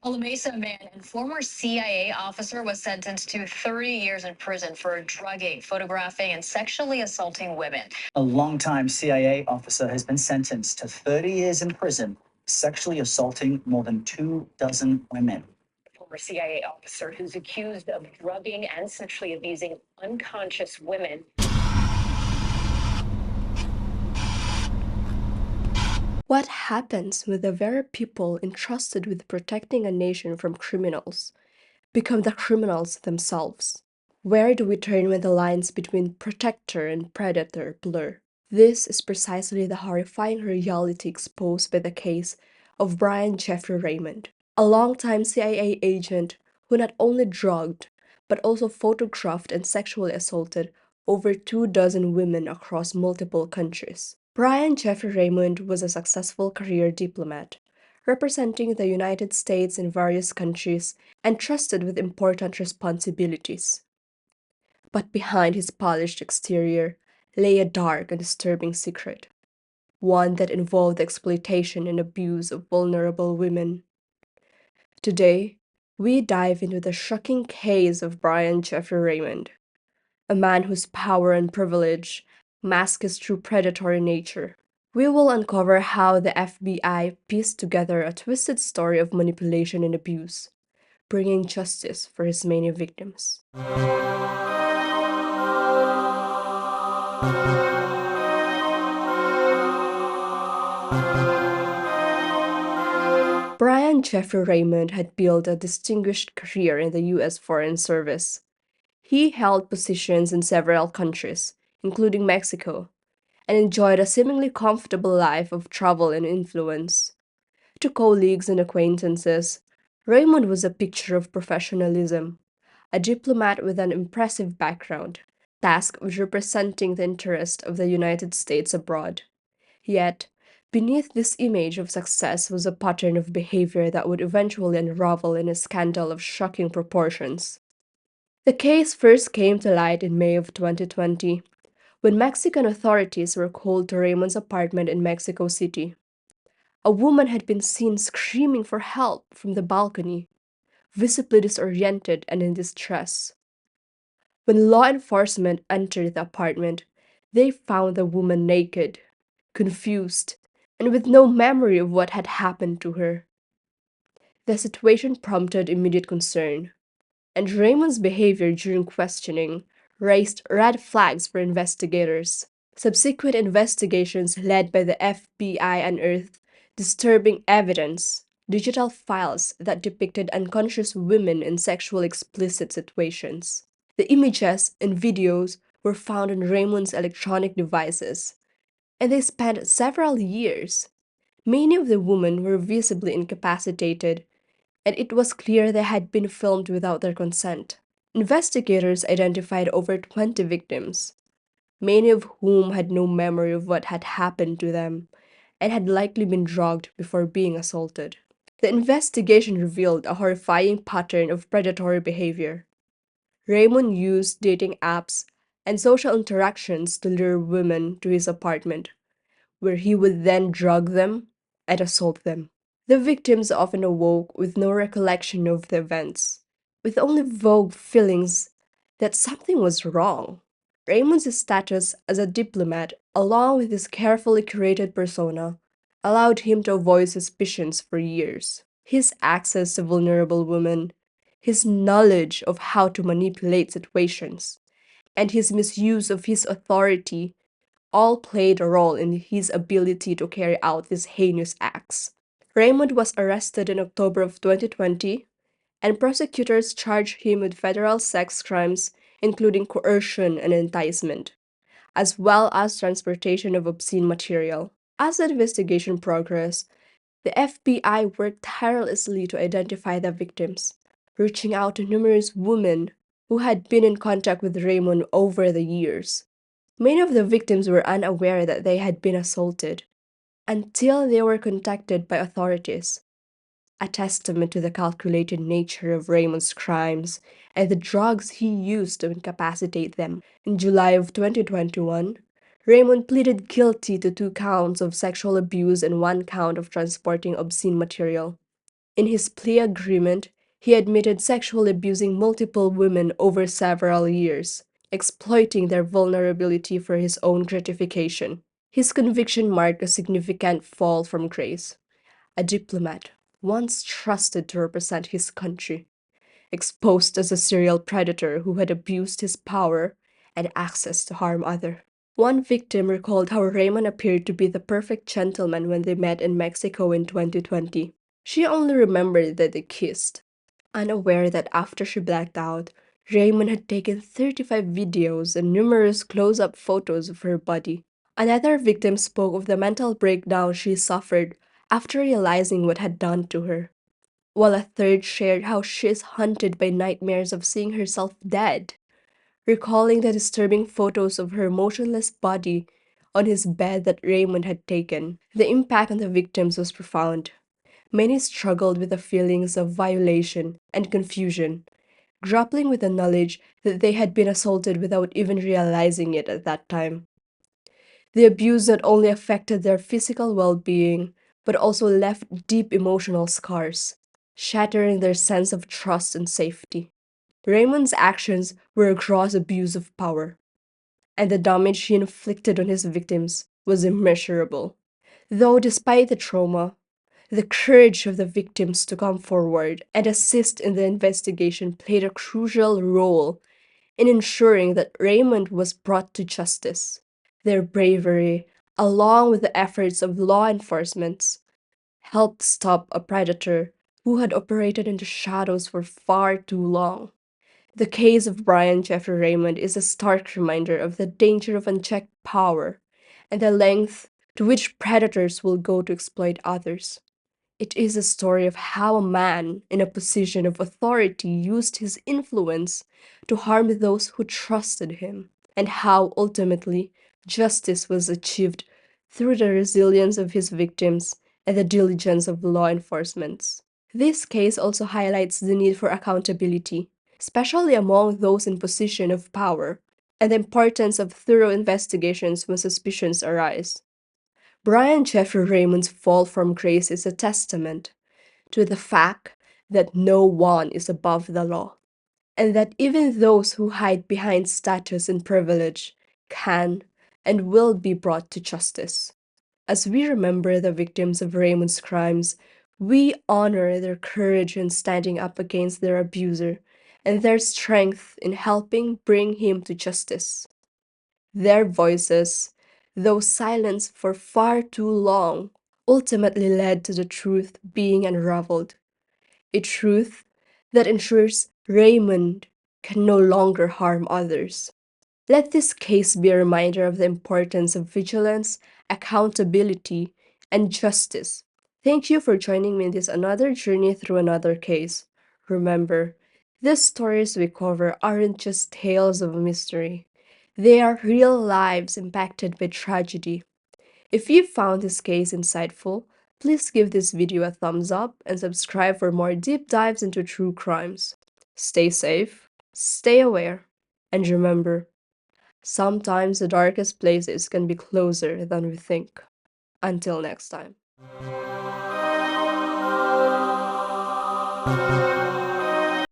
A La Mesa man and former CIA officer was sentenced to 30 years in prison for drugging, photographing, and sexually assaulting women. A longtime CIA officer has been sentenced to 30 years in prison, sexually assaulting more than 24 women. A former CIA officer who's accused of drugging and sexually abusing unconscious women. What happens when the very people entrusted with protecting a nation from criminals become the criminals themselves? Where do we turn when the lines between protector and predator blur? This is precisely the horrifying reality exposed by the case of Brian Jeffrey Raymond, a longtime CIA agent who not only drugged but also photographed and sexually assaulted over 24 women across multiple countries. Brian Jeffrey Raymond was a successful career diplomat, representing the United States in various countries and trusted with important responsibilities. But behind his polished exterior lay a dark and disturbing secret, one that involved the exploitation and abuse of vulnerable women. Today, we dive into the shocking case of Brian Jeffrey Raymond, a man whose power and privilege mask his true predatory nature. We will uncover how the FBI pieced together a twisted story of manipulation and abuse, bringing justice for his many victims. Brian Jeffrey Raymond had built a distinguished career in the U.S. Foreign Service. He held positions in several countries, including Mexico, and enjoyed a seemingly comfortable life of travel and influence. To colleagues and acquaintances, Raymond was a picture of professionalism, a diplomat with an impressive background, tasked with representing the interest of the United States abroad. Yet, beneath this image of success was a pattern of behavior that would eventually unravel in a scandal of shocking proportions. The case first came to light in May of 2020, when Mexican authorities were called to Raymond's apartment in Mexico City. A woman had been seen screaming for help from the balcony, visibly disoriented and in distress. When law enforcement entered the apartment, they found the woman naked, confused, and with no memory of what had happened to her. The situation prompted immediate concern, and Raymond's behavior during questioning raised red flags for investigators. Subsequent investigations led by the FBI unearthed disturbing evidence, digital files that depicted unconscious women in sexually explicit situations. The images and videos were found on Raymond's electronic devices, and they spanned several years. Many of the women were visibly incapacitated, and it was clear they had been filmed without their consent. Investigators identified over 20 victims, many of whom had no memory of what had happened to them and had likely been drugged before being assaulted. The investigation revealed a horrifying pattern of predatory behavior. Raymond used dating apps and social interactions to lure women to his apartment, where he would then drug them and assault them. The victims often awoke with no recollection of the events, with only vague feelings that something was wrong. Raymond's status as a diplomat, along with his carefully curated persona, allowed him to avoid suspicions for years. His access to vulnerable women, his knowledge of how to manipulate situations, and his misuse of his authority all played a role in his ability to carry out these heinous acts. Raymond was arrested in October of 2020, and prosecutors charged him with federal sex crimes, including coercion and enticement, as well as transportation of obscene material. As the investigation progressed, the FBI worked tirelessly to identify the victims, reaching out to numerous women who had been in contact with Raymond over the years. Many of the victims were unaware that they had been assaulted until they were contacted by authorities, a testament to the calculated nature of Raymond's crimes and the drugs he used to incapacitate them. In July of 2021, Raymond pleaded guilty to 2 counts of sexual abuse and 1 count of transporting obscene material. In his plea agreement, he admitted sexually abusing multiple women over several years, exploiting their vulnerability for his own gratification. His conviction marked a significant fall from grace. A diplomat, once trusted to represent his country, exposed as a serial predator who had abused his power and access to harm others. One victim recalled how Raymond appeared to be the perfect gentleman when they met in Mexico in 2020. She only remembered that they kissed, unaware that after she blacked out, Raymond had taken 35 videos and numerous close up photos of her body. Another victim spoke of the mental breakdown she suffered after realizing what had done to her, while a third shared how she is haunted by nightmares of seeing herself dead, recalling the disturbing photos of her motionless body on his bed that Raymond had taken. The impact on the victims was profound. Many struggled with the feelings of violation and confusion, grappling with the knowledge that they had been assaulted without even realizing it at that time. The abuse not only affected their physical well being, but also left deep emotional scars, shattering their sense of trust and safety. Raymond's actions were a gross abuse of power, and the damage he inflicted on his victims was immeasurable. Though, despite the trauma, the courage of the victims to come forward and assist in the investigation played a crucial role in ensuring that Raymond was brought to justice. Their bravery, along with the efforts of law enforcement, helped stop a predator who had operated in the shadows for far too long. The case of Brian Jeffrey Raymond is a stark reminder of the danger of unchecked power and the length to which predators will go to exploit others. It is a story of how a man in a position of authority used his influence to harm those who trusted him, and how ultimately justice was achieved through the resilience of his victims and the diligence of law enforcement. This case also highlights the need for accountability, especially among those in position of power, and the importance of thorough investigations when suspicions arise. Brian Jeffrey Raymond's fall from grace is a testament to the fact that no one is above the law, and that even those who hide behind status and privilege can and will be brought to justice. As we remember the victims of Raymond's crimes, we honor their courage in standing up against their abuser and their strength in helping bring him to justice. Their voices, though silenced for far too long, ultimately led to the truth being unraveled, a truth that ensures Raymond can no longer harm others. Let this case be a reminder of the importance of vigilance, accountability, and justice. Thank you for joining me in this another journey through another case. Remember, these stories we cover aren't just tales of mystery. They are real lives impacted by tragedy. If you found this case insightful, please give this video a thumbs up and subscribe for more deep dives into true crimes. Stay safe, stay aware, and remember, sometimes the darkest places can be closer than we think. Until next time.